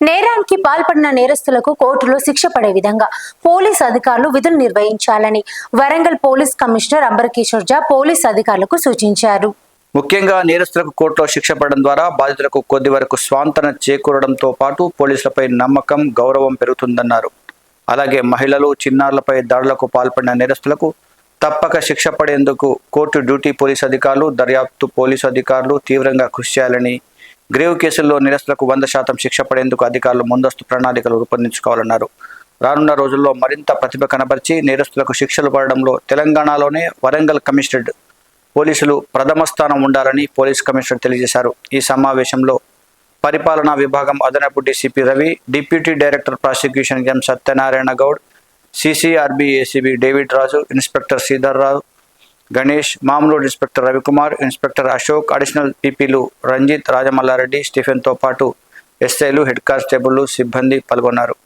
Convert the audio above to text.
నేరానికి పాల్పడిన నేరస్తులకు కోర్టులో శిక్ష పడే విధంగా పోలీస్ అధికారులు విధులు నిర్వహించాలని వరంగల్ పోలీస్ కమిషనర్ అంబరకిషోర్ ఝా పోలీస్ అధికారులకు సూచించారు. ముఖ్యంగా నేరస్తులకు కోర్టులో శిక్ష పడడం ద్వారా బాధితులకు కొద్ది వరకు స్వాంతన చేకూరడంతో పాటు పోలీసులపై నమ్మకం, గౌరవం పెరుగుతుందన్నారు. అలాగే మహిళలు, చిన్నారులపై దాడులకు పాల్పడిన నేరస్తులకు తప్పక శిక్ష పడేందుకు కోర్టు డ్యూటీ పోలీసు అధికారులు, దర్యాప్తు పోలీసు అధికారులు తీవ్రంగా కృషి చేయాలని, గ్రేవ్ కేసుల్లో నేరస్తులకు 100% శిక్ష పడేందుకు అధికారులు ముందస్తు ప్రణాళికలు రూపొందించుకోవాలన్నారు. రానున్న రోజుల్లో మరింత ప్రతిభ కనబరిచి నేరస్తులకు శిక్షలు పడడంలో తెలంగాణలోనే వరంగల్ కమిషనరేట్ పోలీసులు ప్రథమ స్థానం ఉండాలని పోలీస్ కమిషనర్ తెలియజేశారు. ఈ సమావేశంలో పరిపాలనా విభాగం అదనపు DCP Ravi, deputy director prosecution M Satyanarayana Goud, CCRB ACB David Raju, inspector Sridhar Rao, Ganesh, మామూలు inspector Ravikumar, inspector Ashok, additional పీపీలు రంజిత్, రాజమల్లారెడ్డి, స్టీఫెన్తో పాటు ఎస్ఐలు, హెడ్ కానిస్టేబుల్ సిబ్బంది పాల్గొన్నారు.